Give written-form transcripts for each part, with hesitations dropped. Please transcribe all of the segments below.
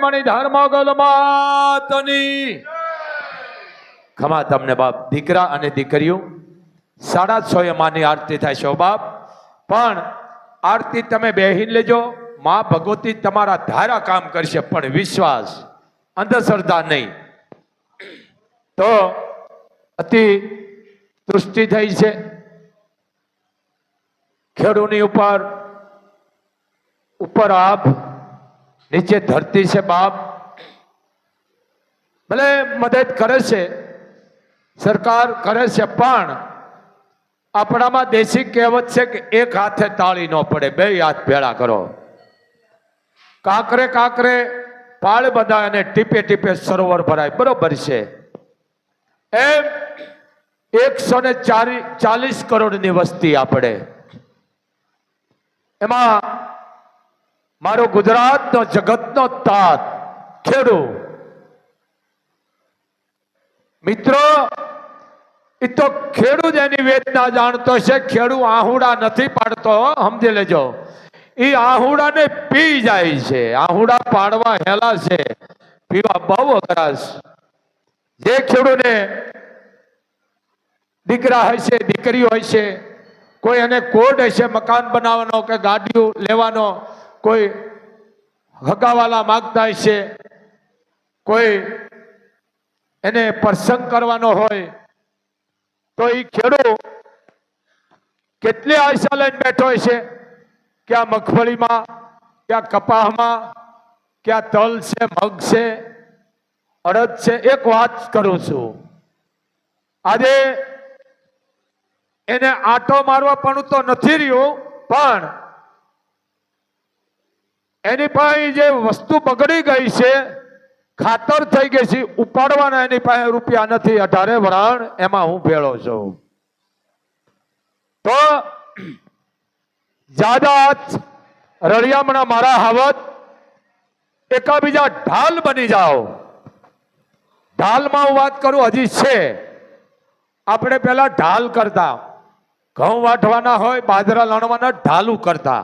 મણિધર મોગલ માતની ખમા તમને બાપ. દીકરા અને દીકરીઓ 650 માની આરતી થાય છે બાપ. પણ આરતી તમે બેહીને લેજો. માં ભગવતી તમારા ધારા કામ કરશે, પણ વિશ્વાસ, અંધશ્રદ્ધા નહીં. તો અતિ તૃષ્ટિ થઈ છે ખેડૂની ઉપર. ઉપર આભ, નીચે ધરતી છે બાપ. ભલે મદદ કરે છે, સરકાર કરે છે, પણ આપણામાં દેશી કહેવત છે કે એક હાથે તાળી ન પડે, બે હાથ ભેળા કરો. કાંકરે કાંકરે પાળ બંધાય અને ટીપે ટીપે સરોવર ભરાય, બરોબર છે. એમ 140 કરોડની વસ્તી આપણે. એમાં મારો ગુજરાતનો જગતનો તાત ખેડૂ. મિત્રો, એ તો ખેડૂત એની વેદના જાણતો છે. ખેડૂ આહુડા નથી પાડતો, સમજી લેજો. એ આહુડાને પી જાય છે. આહુડા પાડવા હેલા છે, પીવા બહુ અઘરાશ. જે ખેડૂને દીકરા હશે, દીકરીઓ હશે, કોઈ એને કોડ હશે મકાન બનાવવાનો કે ગાડીઓ લેવાનો, કોઈ હગાવાલા માગતા હશે, કોઈ એને પ્રસંગ કરવાનો હોય, તો એ ખેડૂત કેટલી આશા લઈને બેઠો છે કે આ મગફળીમાં, કે આ કપાસમાં, કે આ તલ છે, મગ છે, અડદ છે. એક વાત કરું છું, આજે એને આટો મારવા પણ તો નથી રહ્યું, પણ એની પાસે જે વસ્તુ બગડી ગઈ છે, ખાતર થઈ ગઈ છે, ઉપાડવાના એની પાસે રૂપિયા નથી. 18 વરાણ એમાં હું ભેળો છું. તો જાદાત રળિયામણા મારા હાવત એકાબીજા ઢાલ બની જાઓ. ઢાલમાં હું વાત કરું, હજી છે. આપણે પેલા ઢાલ કરતા, ઘઉં વાટવાના હોય, બાજરા લણવાના, ઢાલું કરતા.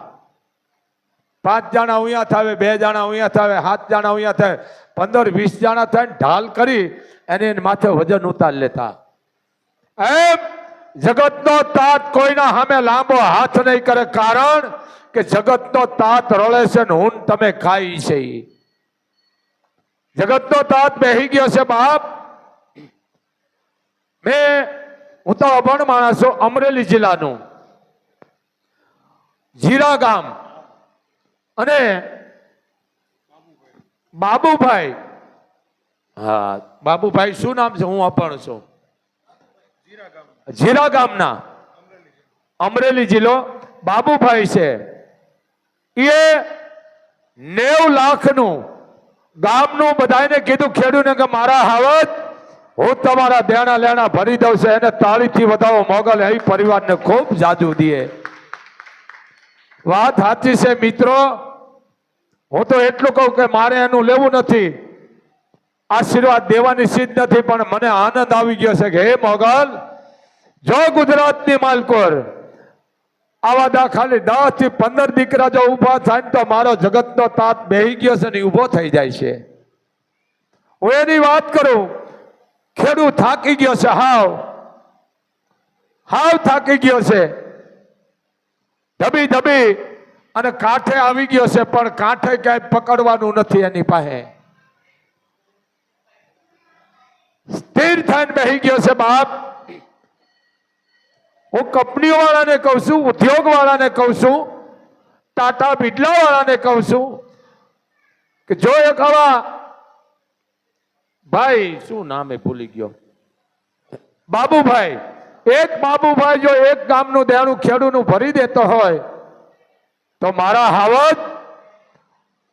5 જણા અહીંયા થાય, 2 જણા અહીંયા થાય, 7 જણા અહીંયા થાય, 15-20 જણા થાય, ઢાલ કરી એને માથે વજન ઉતાર લેતા. એમ જગતનો તાત કોઈના સામે લાંબો હાથ નહીં કરે, કારણ કે જગતનો તાત રળે છે ને હું તમે ખાઈ છે. જગતનો તાત બેહી ગયો છે બાપ. હું તો અભણ માણસ છું. અમરેલી જિલ્લાનું જીરા ગામ અને બાબુભાઈ. હા, બાબુભાઈ શું નામ છે? હું અભણ છું. જીરા ગામના, અમરેલી જિલ્લો. બાબુભાઈ છે એ 90 લાખનું ગામનું બધાને કીધું ખેડૂને કે મારા હાવત હું તમારા દેણા લેણા ભરી દઉં છે. એને તાળીથી વધાવો મોગલ એ પરિવારને ખૂબ જાજુ દે. વાત સાચી છે મિત્રો. હું તો એટલું કહું કે મારે એનું લેવું નથી, આશીર્વાદ દેવાની સીધ નથી, પણ મને આનંદ આવી ગયો છે કે હે મોગલ, જો ગુજરાતની માલકોર આવા ખાલી 10 થી 15 દીકરા જો ઉભા થાય ને તો મારો જગતનો તાત બેહી ગયો છે ને ઉભો થઈ જાય છે. હું એની વાત કરું. ખેડૂત થાકી ગયો છે, હાવ થાકી ગયો છે. ધબી ધબી અને કાંઠે આવી ગયો છે, પણ કાંઠે ક્યાંય પકડવાનું નથી એની પાસે. સ્થિર થઈને બેહી ગયો છે બાપ. હું કંપનીઓ વાળાને કહું છું, ઉદ્યોગ વાળાને કહું છું, ટાટા બિરલા વાળાને કહું છું કે જો એક આવા ભાઈ, શું નામ એ ભૂલી ગયો, બાબુભાઈ, એક બાબુભાઈ જો એક ગામનું દેણું ખેડૂતનું ભરી દેતો હોય તો મારા હાવત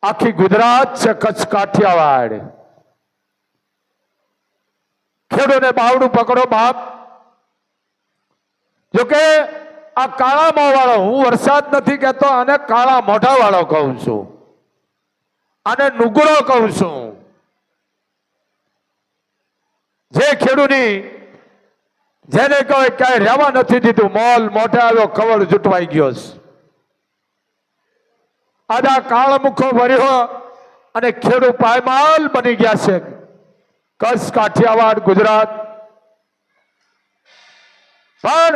આખી ગુજરાત છે, કચ્છ કાઠિયાવાડ. ખેડૂતને બાવડું પકડો બાપ. જોકે આ કાળા મોં વાળો, હું વરસાદ નથી કહેતો, અને કાળા મોઢા વાળો કહું છું, અને નુગરો કહું છું. જે ખેડૂની જેને કહે ક્યાંય રહેવા નથી દીધું, મોલ મોઢે આવ્યો, કવળ જૂટવાઈ ગયો છે. આદા કાળ મુખો ભર્યો અને ખેડૂત પાયમાલ બની ગયા છે. કચ્છ, કાઠિયાવાડ, ગુજરાત. પણ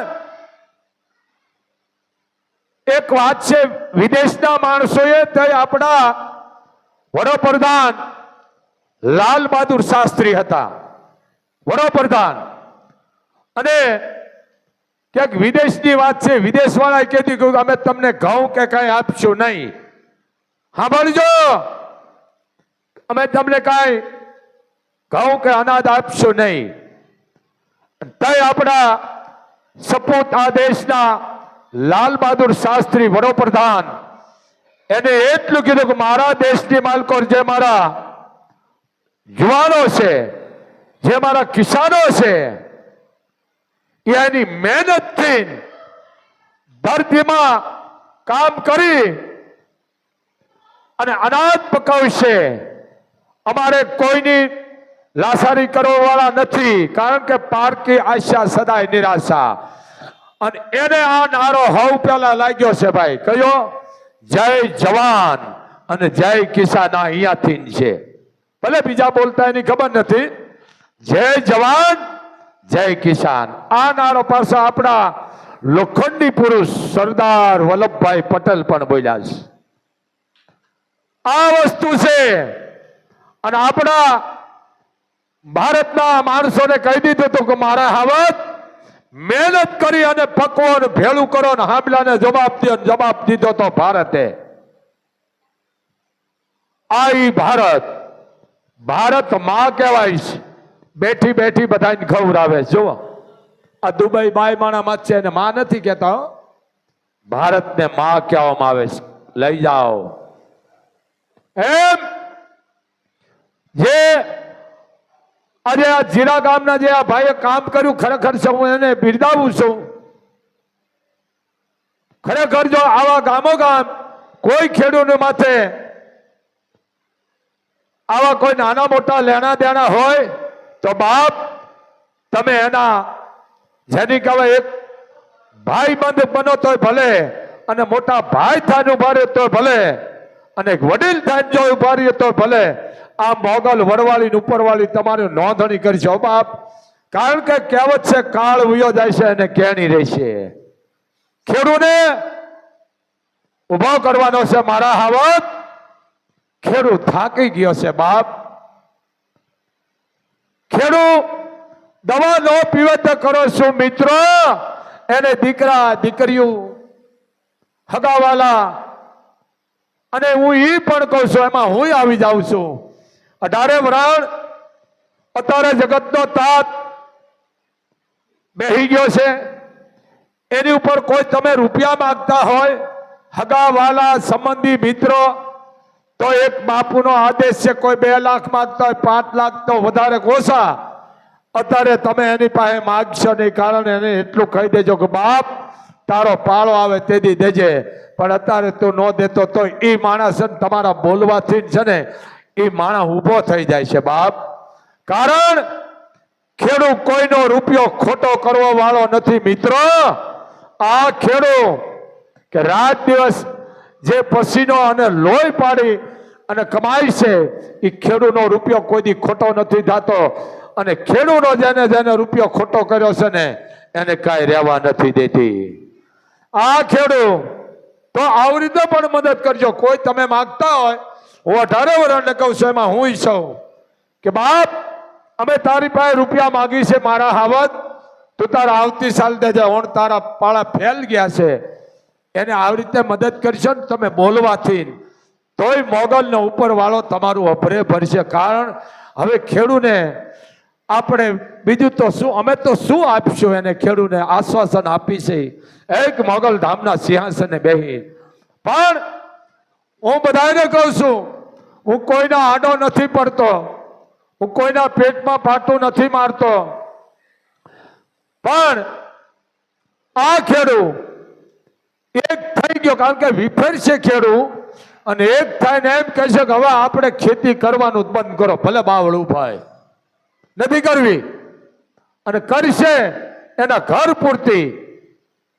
એક વાત છે, વિદેશના માણસોએ તે આપણા વડાપ્રધાન લાલ બહાદુર શાસ્ત્રી હતા વડાપ્રધાન, અને ક્યાંક વિદેશની વાત છે, વિદેશ વાળા કહેતી કે અમે તમને ઘઉં કે કઈ આપશું નહીં. સાંભળજો, અમે તમને કઈ ઘઉં કે અનાજ આપશું નહીં. તય આપણા સપૂત આ દેશના લાલ બહાદુર શાસ્ત્રી વડાપ્રધાન એને એટલું કીધું કે મારા દેશની માલકો, જે મારા યુવાનો છે, જે મારા કિસાનો છે, એની મહેનતથી ધરતીમાં કામ કરી અને અનાજ પકાવશે. અમારે કોઈની લાસારી કરવા વાળા નથી, કારણ કે પારકી આશા સદાય નિરાશા. અને એને આ નારો હવ પેલા લાગ્યો છે ભાઈ, કયો? જય જવાન અને જય કિસાન. અહીંયાથી છે, ભલે બીજા બોલતા એની ખબર નથી. જય જવાન જય કિસાન. આ નારો પાસે આપણા લોખંડી પુરુષ સરદાર વલ્લભભાઈ પટેલ પણ બોલ્યા છે. આ વસ્તુ છે. અને આપણા ભારતના માણસોને કહી દીધું હતું કે મારા હાવત મહેનત કરી અને પકવો અને ભેળું કરો ને હામલાને જવાબ દો. જવાબ દીધો તો ભારતે. આ ભારત, ભારત માં કહેવાય છે. બેઠી બેઠી બધાને ખવડાવે. જુઓ, આ દુબઈ બાય માણામાં છે ને માં નથી કહેતા, ભારતને માં કહેવામાં આવે છે. લઈ જાઓ એમ. જે આજે આ જીરા ગામના જે આ ભાઈએ કામ કર્યું, ખરેખર છે, હું એને બિરદાવું છું. ખરેખર જો આવા ગામો ગામ કોઈ ખેડૂત માથે આવા કોઈ નાના મોટા લેણા દેણા હોય તો બાપ તમે એના જેની કહેવાય એક ભાઈ બંધ બનો તોય ભલે, અને મોટા ભાઈ થાય ઉભા રહ્યો તો ભલે, અને વડીલ થાય જો ઉભા રહ્યો તો ભલે. આ મોગલ વરવાળી ઉપરવાળી તમારી નોંધણી કરશો બાપ, કારણ કે કહેવત છે કાળ ઉયો જાય છે અને કેણી રહેશે. ખેડૂને ઉભો કરવાનો છે મારા હાવત. ખેડૂત થાકી ગયો છે બાપ. ખેડૂત દવા નો પીવે તો કરો શું મિત્રો? એને દીકરા દીકરીઓ હગાવાલા, અને હું ઈ પણ કહું છું, એમાં હું આવી જાઉં છું. 18 વરાળ અત્યારે જગતનો તાત બેહી ગયો છે. એની ઉપર કોઈ તમે રૂપિયા માંગતા હોય, હગાવાલા સંબંધી મિત્રો, તો એક બાપુનો આદેશ છે, કોઈ 2 લાખ માંગતા હોય, 5 લાખ તો વધારે ઓછા અત્યારે તમે એની પાસે માગશો નહીં. કારણ એને એટલું કહી દેજો કે બાપ તારો પાળો આવે તેથી દેજે. પણ અત્યારે તું ન દેતો તો એ માણસ તમારા બોલવાથી છે ને એ માણસ ઉભો થઈ જાય છે બાપ. કારણ ખેડૂત કોઈનો રૂપિયો ખોટો કરવા વાળો નથી મિત્રો. આ ખેડૂત કે રાત દિવસ જે પસીનો અને લોહી પાડી અને કમાય છે, એ ખેડૂતનો રૂપિયો કોઈ દી ખોટો નથી થતો. અને ખેડૂતો જેને જેને રૂપિયો ખોટો કર્યો છે ને એને કાંઈ રહેવા નથી દેતી. આ ખેડૂત તો આવી રીતે પણ મદદ કરજો. કોઈ તમે માગતા હોય, હું 18 વર્ષને કહું છું, એમાં હું છું કે બાપ અમે તારી પાસે રૂપિયા માગી છે મારા હાવત, તું તારા આવતી સાલ દેજે. હું તારા પાળા ફેલ ગયા છે, એને આવી રીતે મદદ કરશો ને તમે બોલવાથી, તોય મોગલનો ઉપર વાળો તમારું અભરે ભરશે. કારણ હવે ખેડૂને આપણે બીજું તો શું, અમે તો શું આપશું એને? ખેડૂને આશ્વાસન આપી છે એક મોગલ ધામના સિંહાસને બેહી. પણ હું બધાને કહું છું, હું કોઈના આડો નથી પડતો, હું કોઈના પેટમાં પાટું નથી મારતો. પણ આ ખેડૂત એક થઈ ગયો, કારણ કે વિફર છે ખેડૂત, અને એક થાય ને એમ કહે છે કે હવે આપણે ખેતી કરવાનું બંધ કરો. ભલે બાવળું ભાઈ નથી કરવી, અને કરશે એના ઘર પૂરતી,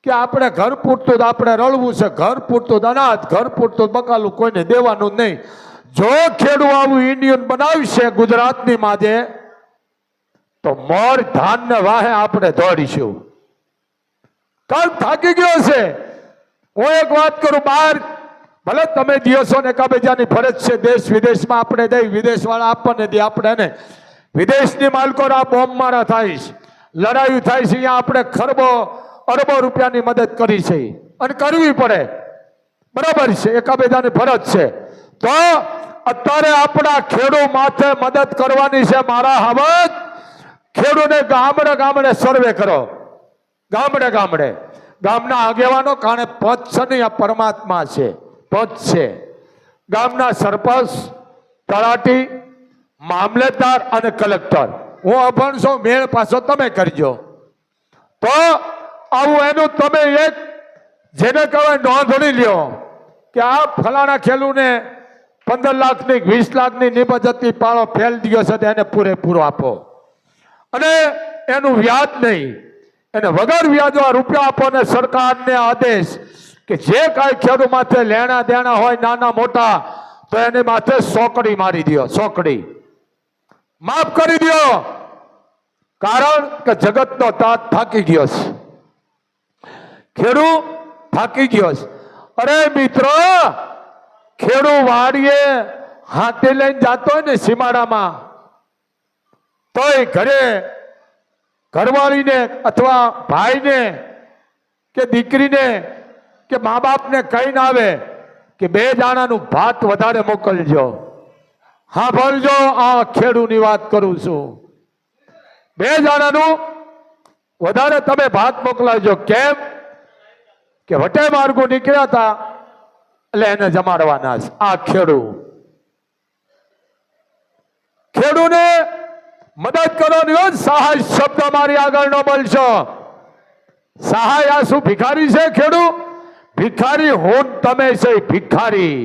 કે આપણે ઘર પૂરતું આપણે રળવું છે, ઘર પૂરતું અનાજ, ઘર પૂરતું બકાલું કોઈને દેવાનું નહીં. જો ખેડૂત આવું યુનિયન બનાવશે ગુજરાતની માજે તો મોર ધાન ને વાહે આપણે દોડીશું. કાલ થાકી ગયો છે. હું એક વાત કરું, બહાર ભલે તમે દિવસો ને એકાબીજાની ફરજ છે, દેશ વિદેશમાં આપણે દઈ, વિદેશ વાળા આપણને દે, આપણે ને વિદેશની માલકો આ બોમ્બ મારા થાય છે, લડાઈ થાય છે, અહીંયા આપણે ખરબો અરબો રૂપિયાની મદદ કરી છે અને કરવી પડે, બરાબર છે, એકાબીજાની ફરજ છે. તો અત્યારે આપણા ખેડૂત માથે મદદ કરવાની છે. મારા હાવત ખેડૂને ગામડે ગામડે સર્વે કરો, ગામડે ગામડે ગામના આગેવાનો, કારણ પંચ છે ને આ પરમાત્મા છે, પંચ છે. ગામના સરપંચ, તલાટી, મામલતદાર અને કલેક્ટર. હું અભણ છું, મેળ પાછો તમે કરજો. તો આવું એનું તમે એક જેને કહેવાય નોંધણી લ્યો કે આ ફલાણા ખેડૂને 15 લાખની 20 લાખની નિબજતી પાળો ફેલ દિયો છે, એને પૂરેપૂરો આપો અને એનું વ્યાજ નહીં, એને વગર વ્યાજો રૂપિયા આપો. ને સરકારને આદેશ કે જે કાંઈ ખેડૂત માથે લેણા દેણા હોય નાના મોટા, તો એને માથે સોકડી મારી દો, સોકડી માફ કરી દો. કારણ કે જગતનો તાત થાકી ગયો છે, ખેડૂત થાકી ગયો છે. અરે મિત્રો, ખેડૂત વાડીએ હાથે લઈને જતો હોય ને સીમાડામાં, તોય ઘરે ઘરવાળીને અથવા ભાઈને કે દીકરીને કે મા બાપને કહીને આવે કે 2 દાણાનું ભાત વધારે મોકલજો. હા ભરજો, આ ખેડૂની વાત કરું છું. 2 દાણાનું વધારે તમે ભાત મોકલાવજો. કેમ કે વટે માર્ગો નીકળ્યા હતા એટલે એને જમાડવાના છે. આ ખેડૂને મદદ કરવાની હોય. સહાય શબ્દ મારી આગળ ન બોલશો. સહાય આ શું ભિખારી છે? ખેડૂત ભિખારી હું તમે છે, ભિખારી.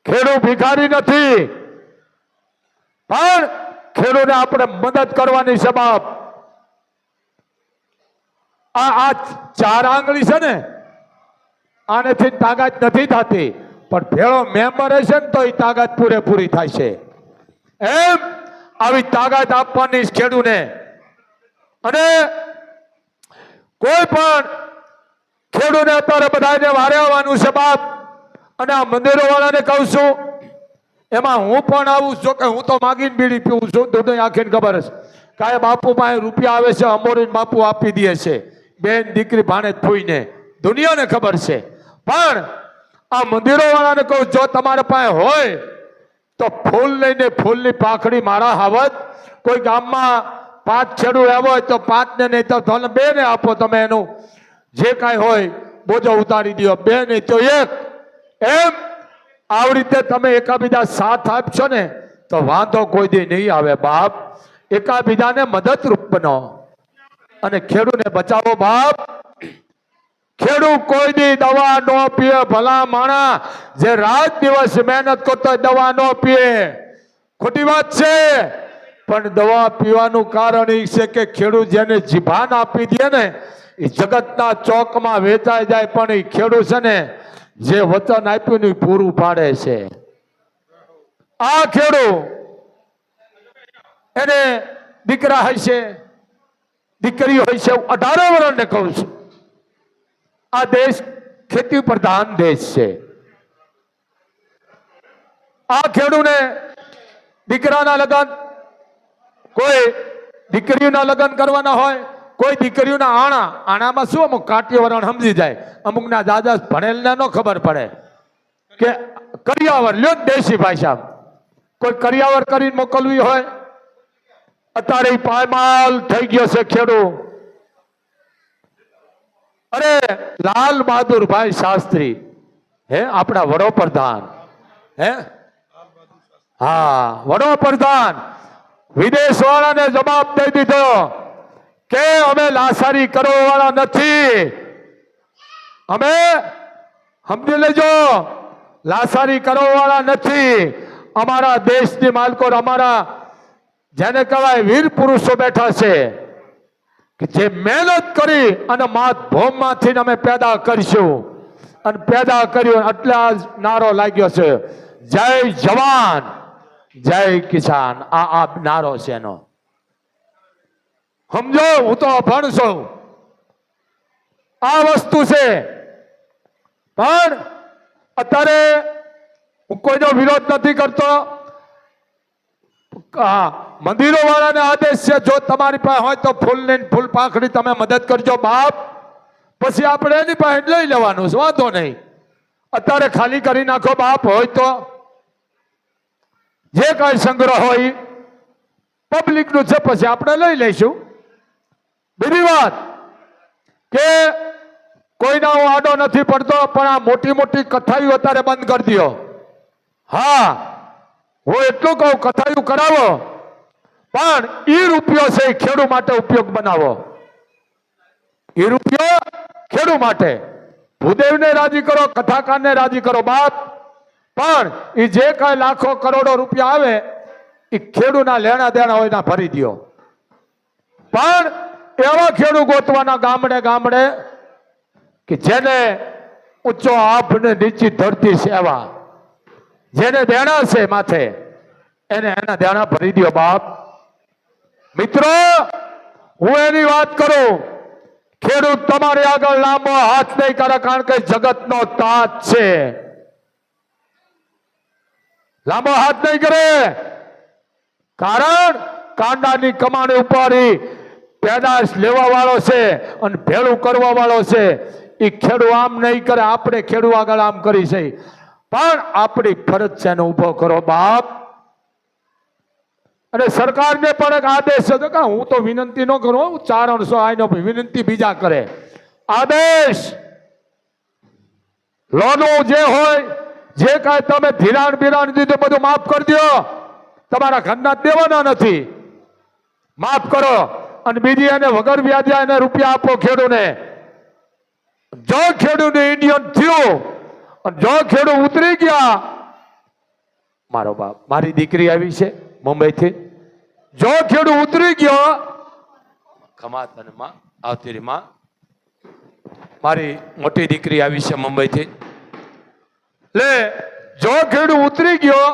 ખેડૂત ભિખારી નથી, પણ ખેડૂતને આપણે મદદ કરવાની છે. બાપ, આ 4 આંગળી છે ને, આનેથી તાકાત નથી થતી, પણ ભેળો મેમ્બર હશે ને તો એ તાકાત પૂરેપૂરી થાય છે. એમ આવી તાકાત આપવાની ખેડૂને. અને કોઈ પણ ખેડૂને અત્યારે બધાને વારે આવવાનું છે બાપ. અને આ મંદિરો વાળાને કહું છું, એમાં હું પણ આવું છું કે હું તો માગીને બીડી પીવું છું. દૂધ આખીને ખબર છે કાંઈ બાપુ પાસે રૂપિયા આવે છે, અમોરીને બાપુ આપી દે છે, બેન દીકરી ભાણે ફૂઈને, દુનિયાને ખબર છે. પણ આ મંદિરો વાળાને કહું, જો તમારે પાસે હોય તો ફૂલ લઈને ફૂલની પાખડી મારા હાવત. કોઈ ગામમાં 5 ખેડૂત આવ્યો હોય તો 5 ને, નહીં તો 2 ને આપો. તમે એનું જે કાંઈ હોય બોજો ઉતારી દો, 2 નહીં તો 1. એમ આવી રીતે તમે એકાબીજા સાથ આપશો ને તો વાંધો કોઈ દી નહીં આવે બાપ. એકાબીજાને મદદરૂપ બનો અને ખેડૂતને બચાવો બાપ. ખેડૂત કોઈ દી દવા ન પીએ. ભલા માણા જે રાત દિવસ મહેનત કરતો દવા ન પીએ, ખોટી વાત છે. પણ દવા પીવાનું કારણ એ છે કે ખેડૂત જેને જીભાન આપી દે ને એ જગતના ચોકમાં વેચાઈ જાય, પણ એ ખેડૂત છે ને જે વચન આપ્યું ને પૂરું પાડે છે. આ ખેડૂત એને દીકરા હોય છે, દીકરી હોય છે. 18 વર્ષને કહું છું, આ દેશ ખેતી પ્રધાન દેશ છે. આ ખેડૂને દીકરાના લગ્ન, કોઈ દીકરીઓના લગ્ન કરવાના હોય, કોઈ દીકરીઓના આણામાં શું અમુક કાટિયો વરણ સમજી જાય, અમુકના દાદા ભણેલને ન ખબર પડે કે કરિયાવર લ્યો ને દેશી ભાષામાં, કોઈ કરિયાવર કરીને મોકલવી હોય. અત્યારે પાયમાલ થઈ ગયો છે ખેડૂત. અરે લાલ બહાદુરભાઈ શાસ્ત્રી, હે આપણા વડોપ્રધાન, હે હા વડોપ્રધાન, વિદેશ વાળાને જવાબ દઈ દીધો કે અમે લાસારી કરવા વાળા નથી. અમે સમજી લેજો, લાસારી કરવા વાળા નથી. અમારા દેશની માલકો, અમારા જેને કહેવાય વીર પુરુષો બેઠા છે કે જે મહેનત કરી અને માતભૂમમાંથી અમે પેદા કરીશું. અને પેદા કર્યું એટલે આ નારો લાગ્યો છે જય જવાન જય કિસાન આ નારો છે એનો. સમજો, હું તો અભણ છું, આ વસ્તુ છે. પણ અત્યારે હું કોઈનો વિરોધ નથી કરતો. મંદિરો વાળાને આદેશ છે, જો તમારી પાસે હોય તો ફૂલ ને ફૂલ પાંખડી તમે મદદ કરજો બાપ, પછી આપણે એની પાસે લઈ લેવાનું છે, વાંધો નહીં. અત્યારે ખાલી કરી નાખો બાપ. હોય તો જે કઈ સંગ્રહ હોય પબ્લિક નું છે, પછી આપણે લઈ લઈશું. બીજી વાત કે કોઈના હું આડો નથી પડતો, પણ આ મોટી મોટી કથાઓ અત્યારે બંધ કરી દો. હા, હું એટલું કહું, કથાયું કરાવો, પણ એ રૂપિયો છે એ ખેડૂત માટે ઉપયોગ બનાવો. એ રૂપિયો ખેડૂત માટે. ભૂદેવને રાજી કરો, કથાકારને રાજી કરો બાપ, પણ એ જે કઈ લાખો કરોડો રૂપિયા આવે એ ખેડૂતના લેણા દેણા હોય ના ભરી દો. પણ એવા ખેડૂત ગોતવાના ગામડે ગામડે કે જેને ઊંચો આભ ને નીચી ધરતી સેવા, જેને દેણા છે માથે, એને એના દેણા ભરી દો બાપ. મિત્રો, હું એની વાત કરું, ખેડૂત તમારી આગળ લાંબો હાથ નહીં કરે, કારણ કે જગતનો તાજ છે. લાંબો હાથ નહીં કરે, કારણ કાંડાની કમાણી ઉપર પેદાશ લેવા વાળો છે અને ભેળું કરવા વાળો છે. એ ખેડૂત આમ નહીં કરે, આપણે ખેડૂત આગળ આમ કરી છે. પણ આપણી ફરજ છે એને ઉભો કરો બાપ. અને સરકારને પણ એક આદેશ છે, કે હું તો વિનંતી ન કરું, 400 આઈનો વિનંતી બીજા કરે. આદેશ લોનો જે હોય, જે કાંઈ તમે ધિરાણ બિરાણ દીધું બધું માફ કરી દો. તમારા ઘરના દેવાના નથી, માફ કરો. અને બીજી એને વગર વ્યાજે એને રૂપિયા આપો ખેડૂને. જો ખેડૂને ઇન્ડિયન થયું, જો ખેડૂત ઉતરી ગયા, મારો બાપ, મારી દીકરી આવી છે મુંબઈથી, જો ખેડૂત ઉતરી ગયો, ખમાત અને માં આવતી રહી માં, મારી મોટી દીકરી આવી છે મુંબઈથી, લે જો ખેડૂત ઉતરી ગયો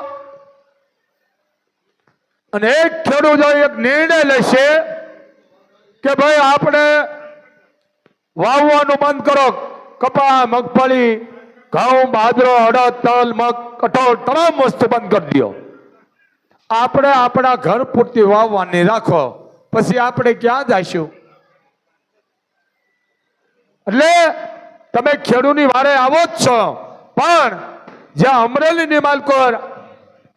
અને એક ખેડૂત જો એક નિર્ણય લેશે કે ભાઈ આપણે વાવવાનું બંધ કરો, કપા, મગફળી, ઘઉં, બાજરો, અડદ, તલ, મગ, કઠોળ તમામ વસ્તુ બંધ કરી દો. આપણે આપણા ઘર પૂરતી વાવવાની રાખો, પછી આપણે ક્યાં જઈશું? એટલે તમે ખેડૂતની વારે આવો જ છો, પણ જ્યાં અમરેલીની માલકોર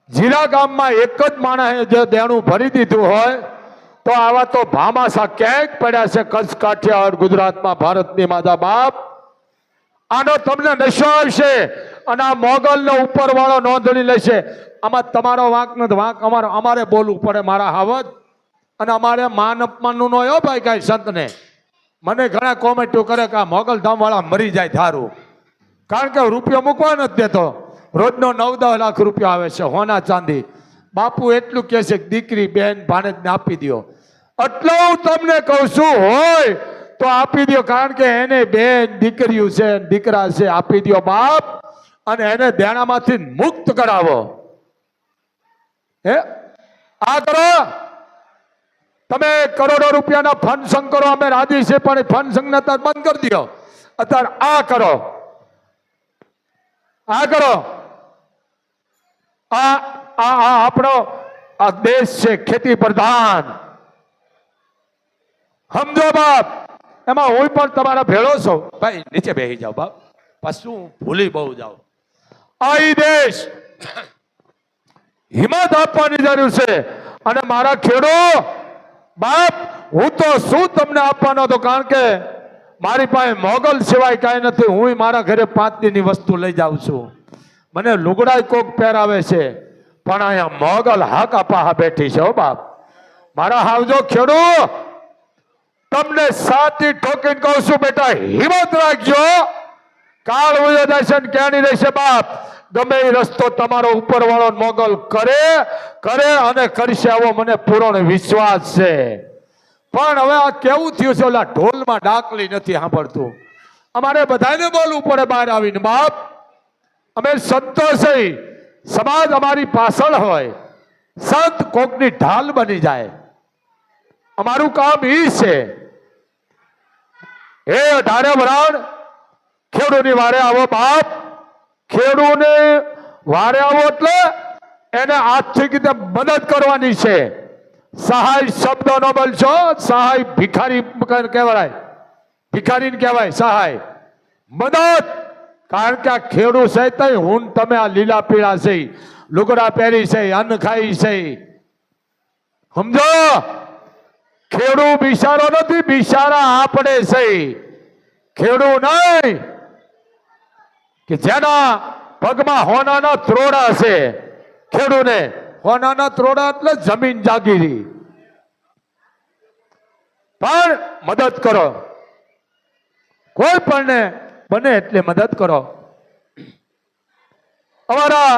જીરા ગામમાં એક જ માણસે જે દેણું ભરી દીધું હોય, તો આવા તો ભામાસા ક્યાંક પડ્યા છે કચ્છ, કાઠિયાવાડ, ગુજરાતમાં, ભારતની માતા બાપ. આનો તમને નશો આવશે અને આ મોગલનો ઉપર વાળો નોંધણી લેશે. આમાં તમારો વાંક નથી, વાંક અમારે બોલવું પડે, મારા હાવજ. અને અમારે માન અપમાનનું ન હોય ભાઈ કાંઈ સંતને. મને ઘણા કોમેન્ટો કરે કે આ મોગલ ધામ વાળા મરી જાય થારું, કારણ કે રૂપિયો મૂકવા નથી દેતો. રોજનો 9-10 લાખ રૂપિયા આવે છે હોના ચાંદી. બાપુ એટલું કહે છે કે દીકરી, બેન, ભાણેજને આપી દો. એટલું હું તમને કહું છું, હોય તો આપી દો, કારણ કે એને બેન, દીકરીઓ છે, દીકરા છે, આપી દો બાપ. અને એને દેણામાંથી મુક્ત કરાવો. આ કરો. તમે કરોડો રૂપિયાના ફંડ સંઘ કરો, અમે રાજી છે, પણ ફંડ સંઘને અત્યારે બંધ કરી દો. અત્યારે આ કરો, આ કરો. આ આપણો આ દેશ છે ખેતી પ્રધાન, સમજો બાપ. એમાં હું પણ તમારા ભેળો છું ભાઈ. નીચે બેસી જાઓ બાપ, પાછું ભૂલી બહુ જાઓ. આ દેશ હિંમત આપવાની જરૂર છે. અને મારા ખેડૂત બાપ, હું તો શું તમને આપવાનો હતો, કારણ કે મારી પાસે મોગલ સિવાય કાંઈ નથી. હું મારા ઘરે 5 દીની વસ્તુ લઈ જાઉં છું. મને લુગડાય કોક પહેરાવે છે, પણ અહીંયા મોગલ હાકા પાહા બેઠી છે હો બાપ. મારા હાવજો ખેડૂત, તમને સાચી ઠોકીને કહું છું બેટા, હિંમત રાખજો. કાળ ઉયો જશે ને ક્યાંની રહેશે બાપ. ગમે એ રસ્તો તમારો ઉપર વાળો મોગલ કરે અને કરશે, આવો મને પૂર્ણ વિશ્વાસ છે. પણ હવે આ કેવું થયું છે, ઓલા ઢોલમાં ડાકલી નથી સાંભળતું. અમારે બધાને બોલવું પડે બહાર આવીને બાપ. અમે સંતો છે, સમાજ અમારી પાછળ હોય, સંત કોકની ઢાલ બની જાય. અમારું કામ એ છે. એ 18 વરાણ ખેડૂની વારે આવો બાપ. ખેડૂને વારે આવો એટલે એને આર્થિક રીતે મદદ કરવાની છે. સહાય શબ્દ ન બોલશો. સહાય ભિખારી કહેવાય, ભિખારી કહેવાય સહાય. મદદ. કારણ કે આ ખેડૂત છે તો હું તમે આ લીલા પીળા છે, લુગડા પહેરી છે, અન્ન ખાઈ છે. સમજો, ખેડૂત બિચારો નથી, બિચારા આપણે છે. ખેડૂત નહીં કે જેના પગમાં હોનાના ત્રોડા છે. ખેડૂને હોનાના ત્રોડા એટલે જમીન જાગીરી. પણ મદદ કરો, કોઈ પણ બને એટલે મદદ કરો. અમારા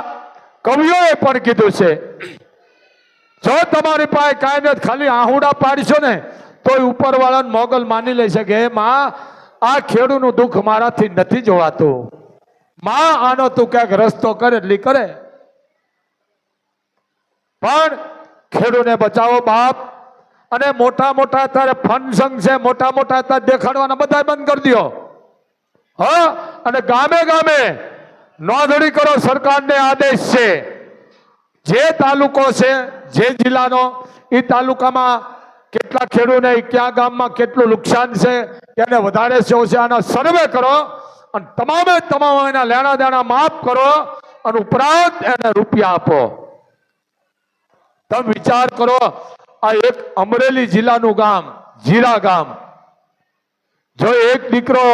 કવિઓએ પણ કીધું છે, જો તમારી પાસે કાંઈ નથી, ખાલી આહુડા પાડશો ને તો ઉપરવાળાને મોગલ માની લેશે કે માં આ ખેડૂતનું દુઃખ મારાથી નથી જોવાતું. માં આનો તું ક્યાંક રસ્તો કરે એટલી કરે. પણ ખેડૂતને બચાવો બાપ. અને મોટા મોટા અત્યારે ફંક્શન છે, મોટા મોટા અત્યારે દેખાડવાના બધા બંધ કરી દો. હા, અને ગામે ગામે નોંધણી કરો. સરકારને આદેશ છે, જે તાલુકો છે, જે જિલ્લાનો, એ તાલુકામાં કેટલા ખેડૂતને કયા ગામમાં કેટલું નુકસાન છે, એને વધારે છે, આનો સર્વે કરો અને તમામ એના લેણા દેણા માફ કરો અને ઉપરાંત એને રૂપિયા આપો. તમે વિચાર કરો, આ એક અમરેલી જિલ્લાનું ગામ જીરા ગામ, જો એક દીકરો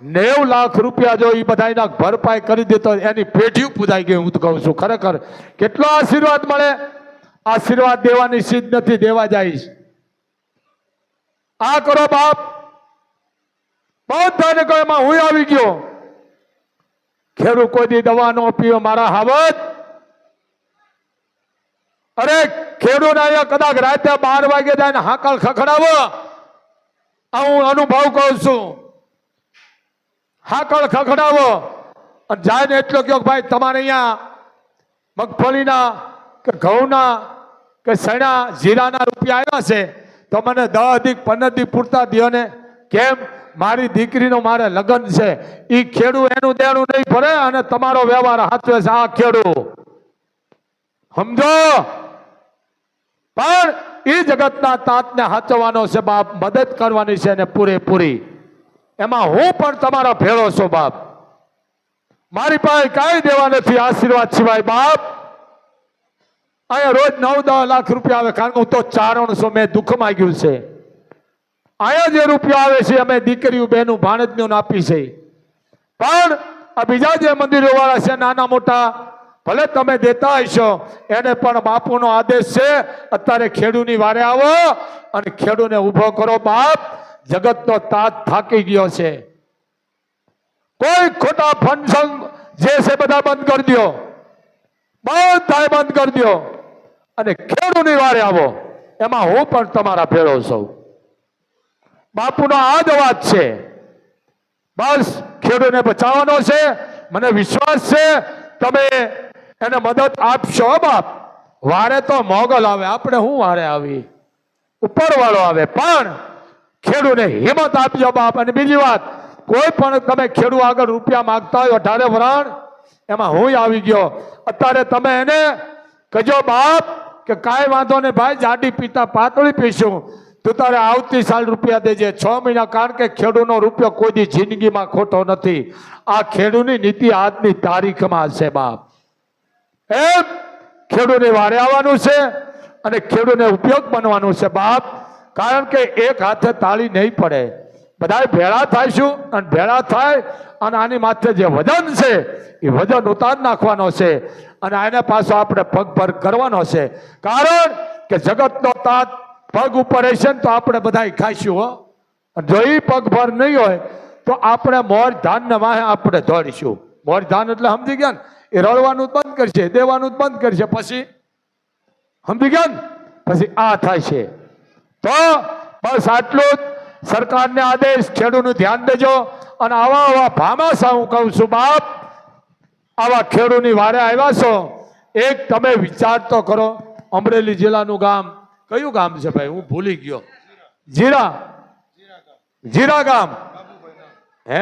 90 લાખ રૂપિયા જો એ બધાના ભરપાઈ કરી દેતો, એની પેઢી પૂજાઈ ગઈ. હું તો કહું છું, ખરેખર કેટલો આશીર્વાદ મળે. આશીર્વાદ દેવાની સીધ નથી, દેવા જઈશ. આ કરો બાપ. બધાને કહો એમાં હું આવી ગયો. ખેડૂત કોઈ દી દવા નો પીવો મારા હાવત. અરે ખેડૂત અહીંયા કદાચ રાતે 12 વાગે જાય ને હાકલ ખખડાવો. આ હું અનુભવ કહું છું. હાકળ ખખડાવો અને જાય ને એટલો કહો ભાઈ તમારે અહીંયા મગફળીના કે ઘઉંના કે સણા જીરાના રૂપિયા આવ્યા છે તો મને 10 દી 15 દી પૂરતા દો ને. કેમ? મારી દીકરીનો મારે લગ્ન છે. એ ખેડૂત એનું દેણું નહીં ભરે અને તમારો વ્યવહાર સાચવે છે આ ખેડૂત. સમજો, પણ એ જગતના તાતને સાચવવાનો છે બાપ. મદદ કરવાની છે ને પૂરેપૂરી. એમાં હું પણ તમારા ભેળો છું બાપ. મારી પાસે કાંઈ દેવા નથી આશીર્વાદ સિવાય બાપ. અહીંયા રોજ 9-10 લાખ રૂપિયા આવે, કારણ કે હું તો ચારણ છું, મેં દુઃખ માંગ્યું છે. અહીંયા જે રૂપિયા આવે છે અમે દીકરીઓ બહેનું ભાણેજનું આપી છે. પણ આ બીજા જે મંદિરો વાળા છે નાના મોટા, ભલે તમે દેતા હશો, એને પણ બાપુનો આદેશ છે અત્યારે ખેડૂની વારે આવો અને ખેડૂને ઉભો કરો બાપ. જગતનો તાજ થાકી ગયો છે. કોઈ ખોટા ફંક્શન જે છે બધા બંધ કરી દો, બધા બંધ કરી દો અને ખેડૂની વારે આવો. એમાં હું પણ તમારા ભેળો છું. બાપુનો આ જ વાત છે. બસ ખેડૂને બચાવવાનો છે. મને વિશ્વાસ છે તમે એને મદદ આપશો બાપ. વારે તો મોગલ આવે, આપણે શું વારે આવી? ઉપરવાળો આવે. પણ ખેડૂને હિંમત આપજો બાપ. અને બીજી વાત, કોઈ પણ તમે ખેડૂત આગળ રૂપિયા માંગતા હોય 18 વરાણ, એમાં હું આવી ગયો. અત્યારે તમે એને કહેજો બાપ કે કાંઈ વાંધો નહીં ભાઈ, જાડી પીતા પાતળી પીશું, તું તારે આવતી સાલ રૂપિયા દેજે 6 મહિના. કારણ કે ખેડૂતનો રૂપિયો કોઈ દી જિંદગીમાં ખોટો નથી. આ ખેડૂતની નીતિ આજની તારીખમાં છે બાપ. એમ ખેડૂતને વારે આવવાનું છે અને ખેડૂતને ઉપયોગ બનવાનું છે બાપ. કારણ કે એક હાથે તાળી નહીં પડે. બધા ભેળા થાયશું અને ભેળા થાય અને આની માથે જે વજન છે એ વજન ઉતાર નાખવાનો છે અને આને પાછો આપણે પગભર કરવાનો છે. કારણ કે જગતનો તાત પગ ઉપર હશે ને તો આપણે બધા ખાઈશું હો. જો એ પગભર નહીં હોય તો આપણે મોર ધાન ને વાહે આપણે દોડીશું. મોર ધાન એટલે સમજી ગયા ને, એ રળવાનું જ બંધ કરશે, દેવાનું જ બંધ કરશે. પછી સમજી ગયા ને, પછી આ થાય છે. તો બસ આટલું જ. સરકારને આદેશ, ખેડૂતનું ધ્યાન દેજો. અને આવા ભામાસા હું કહું છું બાપ, આવા ખેડૂતની વારે આવ્યા છો એક તમે વિચાર તો કરો, અમરેલી જિલ્લાનું ગામ કયું ગામ છે ભાઈ? હું ભૂલી ગયો. જીરા ગામ. હે,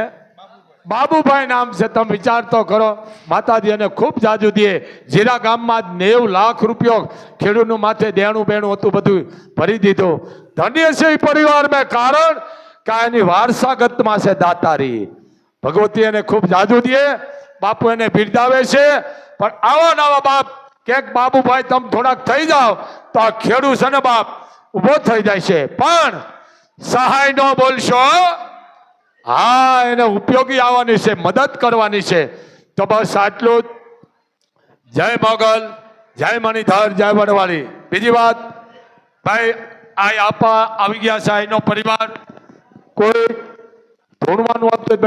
બાબુભાઈ નામ છે. તમે વિચાર તો કરો, માતાજી એને ખૂબ જાજુ દે. જીરા ગામમાં 90 લાખ રૂપિયો ખેડૂતનું માથે દેણું બેણું હતું, બધું ભરી દીધું. ધન્ય છે એ પરિવાર મેં, કારણ કે એની વારસાગતમાં છે દાતારી. ભગવતી એને ખૂબ જાજુ દે. બાપુ એને બિરદાવે છે. પણ આવા નવા બાપ ક્યાંક બાબુભાઈ તમે થોડાક થઈ જાઓ તો આ ખેડૂત છે ને બાપ ઉભો થઈ જાય છે. પણ સહાય ન બોલશો, હા, એને ઉપયોગી આવવાની છે, મદદ કરવાની છે. તો બસ આટલું જ. જય મોગલ, જય મણિધર, જય વડવાળી. બીજી વાત ભાઈ, આ આપા આવી ગયા છે, એનો પરિવાર કોઈ ધૂણવાનું હતું.